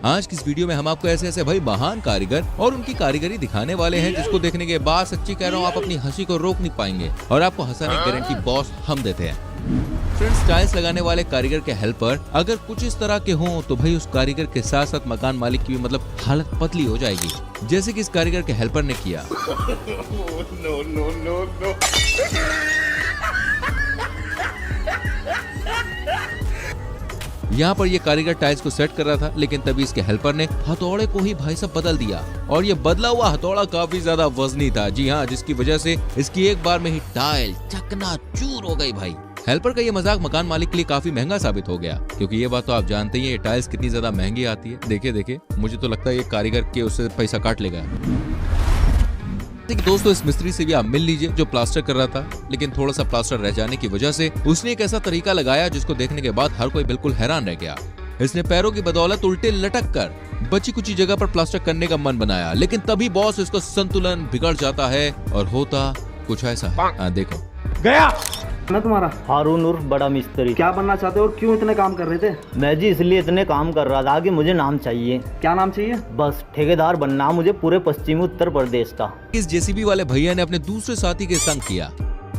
आज की इस वीडियो में हम आपको ऐसे ऐसे भाई महान कारीगर और उनकी कारीगरी दिखाने वाले हैं जिसको देखने के बाद सच्ची कह रहा हूँ आप अपनी हंसी को रोक नहीं पाएंगे और आपको हंसाने की गारंटी बॉस हम देते हैं। फ्रेंड्स, टाइल्स लगाने वाले कारीगर के हेल्पर अगर कुछ इस तरह के हों तो भाई उस कारीगर के साथ साथ मकान मालिक की भी मतलब हालत पतली हो जाएगी, जैसे कि इस कारीगर के हेल्पर ने किया। यहाँ पर ये कारीगर टाइल्स को सेट कर रहा था, लेकिन तभी इसके हेल्पर ने हथौड़े को ही भाई साहब बदल दिया और ये बदला हुआ हथौड़ा काफी ज्यादा वजनी था। जी हाँ, जिसकी वजह से इसकी एक बार में ही टाइल चकनाचूर हो गई भाई। हेल्पर का ये मजाक मकान मालिक के लिए काफी महंगा साबित हो गया, क्योंकि ये बात तो आप जानते ही हैं ये टाइल्स कितनी ज्यादा महंगी आती है। देखिए मुझे तो लगता है ये कारीगर के उससे पैसा काट लेगा। दोस्तों, इस मिस्त्री से भी आप मिल लीजिए जो प्लास्टर कर रहा था, लेकिन थोड़ा सा प्लास्टर रह जाने की वजह से उसने एक ऐसा तरीका लगाया जिसको देखने के बाद हर कोई बिल्कुल हैरान रह गया। इसने पैरों की बदौलत उल्टे लटक कर बची कुची जगह पर प्लास्टर करने का मन बनाया, लेकिन तभी बॉस इसका संतुलन बिगड़ जाता है और होता कुछ ऐसा। देखो गया ना तुम्हारा हारून उर्फ बड़ा मिस्त्री। क्या बनना चाहते हो और क्यों इतने काम कर रहे थे? मैं जी इसलिए इतने काम कर रहा था कि मुझे नाम चाहिए। क्या नाम चाहिए? बस ठेकेदार बनना मुझे पूरे पश्चिमी उत्तर प्रदेश का। इस जेसीबी वाले भैया ने अपने दूसरे साथी के संग किया।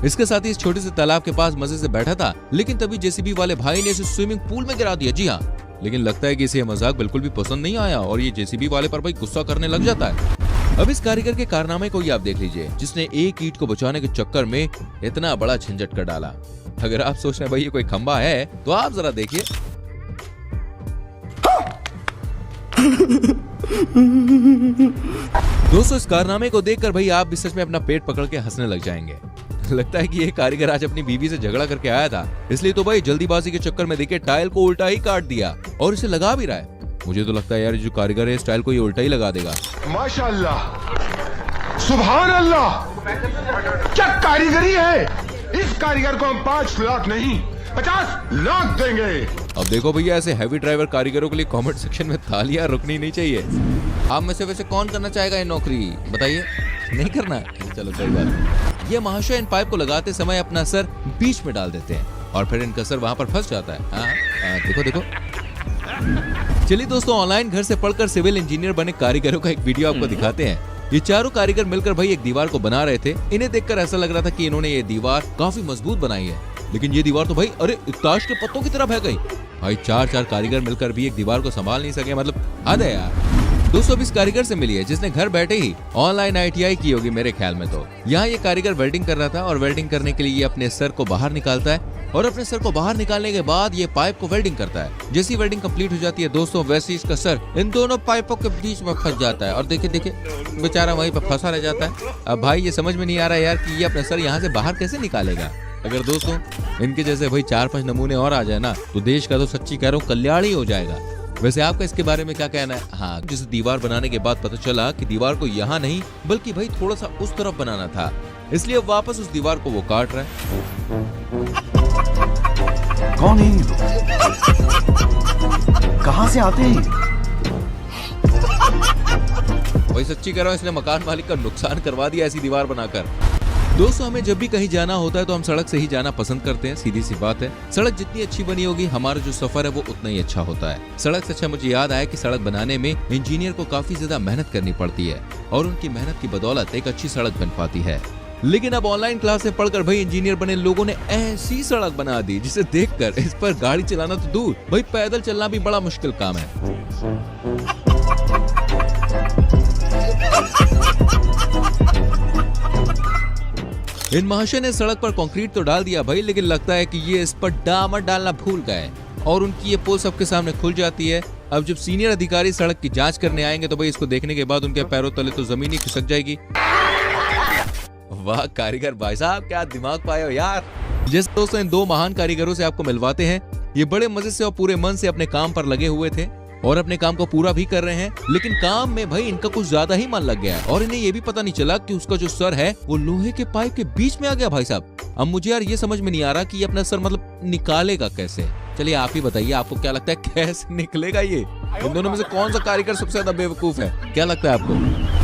इसके साथी इस छोटे से तालाब के पास मजे से बैठा था, लेकिन तभी जेसीबी वाले भाई ने इसे स्विमिंग पूल में गिरा दिया। जी हाँ, लेकिन लगता है कि इसे मजाक बिल्कुल भी पसंद नहीं आया और ये जेसीबी वाले पर भाई गुस्सा करने लग जाता है। अब इस कारीगर के कारनामे को ही आप देख लीजिए, जिसने एक ईंट को बचाने के चक्कर में इतना बड़ा झंझट कर डाला। अगर आप सोच रहे हैं भाई ये कोई खंबा है तो आप जरा देखिए। दोस्तों, इस कारनामे को देखकर भाई आप भी सच में अपना पेट पकड़ के हंसने लग जाएंगे। लगता है कि ये कारीगर आज अपनी बीवी से झगड़ा करके आया था, इसलिए तो भाई जल्दीबाजी के चक्कर में देखिए टाइल को उल्टा ही काट दिया और इसे लगा भी रहा है। मुझे तो लगता है यार जो कारीगर है इस टाइल को ये उल्टा ही लगा देगा। माशाअल्लाह, सुभान अल्लाह, क्या कारीगरी है। इस कारीगर को हम 5 लाख नहीं 50 लाख देंगे। अब देखो भैया, ऐसे हैवी ड्राइवर कारीगरों के लिए कमेंट सेक्शन में तालियां रुकनी नहीं चाहिए। आप में से वैसे कौन करना चाहेगा ये नौकरी, बताइए? नहीं करना? चलो कोई बात नहीं। ये महाशय इन पाइप को लगाते समय अपना सर बीच में डाल देते हैं और फिर इनका सर वहाँ पर फंस जाता है। देखो। चलिए दोस्तों, ऑनलाइन घर से पढ़कर सिविल इंजीनियर बने कारीगरों का एक वीडियो आपको दिखाते हैं। ये चारों कारीगर मिलकर भाई एक दीवार को बना रहे थे। इन्हें देखकर ऐसा लग रहा था कि इन्होंने ये दीवार काफी मजबूत बनाई है, लेकिन ये दीवार तो भाई अरे ताश के पत्तों की तरह बह गई। भाई चार कारीगर मिलकर भी एक दीवार को संभाल नहीं सके, मतलब हद है यार। दोस्तों, अब इस कारीगर से मिलिए जिसने घर बैठे ही ऑनलाइन ITI की होगी मेरे ख्याल में। तो यहाँ ये कारीगर वेल्डिंग कर रहा था और वेल्डिंग करने के लिए ये अपने सर को बाहर निकालता है और अपने सर को बाहर निकालने के बाद ये पाइप को वेल्डिंग करता है। जैसी वेल्डिंग कंप्लीट हो जाती है दोस्तों, वैसे इसका सर इन दोनों पाइपों के बीच में फंस जाता है और देखिए बेचारा वहीं पर फंसा रह जाता है। अब भाई ये समझ में नहीं आ रहा है यार कि ये अपना सर यहाँ से बाहर कैसे निकालेगा। अगर दोस्तों इनके जैसे भाई 4-5 नमूने और आ जाए ना तो देश का तो सच्ची कह रहा हूँ कल्याण ही हो जाएगा। वैसे आपका इसके बारे में क्या कहना है? हाँ, जिस दीवार बनाने के बाद पता चला कि दीवार को यहाँ नहीं बल्कि भाई थोड़ा सा उस तरफ बनाना था, इसलिए अब वापस उस दीवार को वो काट रहा है। कौन है ये लोग? कहाँ से आते हैं? भाई सच्ची कह रहा हूँ इसने मकान मालिक का नुकसान करवा दिया ऐसी दीवार बनाकर। दोस्तों, हमें जब भी कहीं जाना होता है तो हम सड़क से ही जाना पसंद करते हैं, सीधी सी बात है। सड़क जितनी अच्छी बनी होगी हमारा जो सफर है वो उतना ही अच्छा होता है। सड़क से अच्छा मुझे याद आया कि सड़क बनाने में इंजीनियर को काफी ज्यादा मेहनत करनी पड़ती है और उनकी मेहनत की बदौलत एक अच्छी सड़क बन पाती है। लेकिन अब ऑनलाइन क्लास से पढ़कर भाई इंजीनियर बने लोगों ने ऐसी सड़क बना दी जिसे देखकर इस पर गाड़ी चलाना तो दूर, भाई पैदल चलना भी बड़ा मुश्किल काम है। इन महाशय ने सड़क पर कंक्रीट तो डाल दिया भाई, लेकिन लगता है कि ये इस पर डामर डालना भूल गए और उनकी ये पोल सबके सामने खुल जाती है। अब जब सीनियर अधिकारी सड़क की जांच करने आएंगे तो भाई इसको देखने के बाद उनके पैरों तले तो जमीन ही खिसक जाएगी। वाह कारीगर भाई साहब, क्या दिमाग पाए हो यार। जैसे दोस्तों इन दो महान कारीगरों से आपको मिलवाते हैं। ये बड़े मजे से और पूरे मन से अपने काम पर लगे हुए थे और अपने काम को पूरा भी कर रहे हैं, लेकिन काम में भाई इनका कुछ ज्यादा ही मन लग गया है और इन्हें ये भी पता नहीं चला कि उसका जो सर है वो लोहे के पाइप के बीच में आ गया। भाई साहब, अब मुझे यार ये समझ में नहीं आ रहा कि ये अपना सर मतलब निकालेगा कैसे। चलिए आप ही बताइए, आपको क्या लगता है कैसे निकलेगा ये? इन दोनों में से कौन सा कारीगर सबसे ज्यादा बेवकूफ है? क्या लगता है आपको?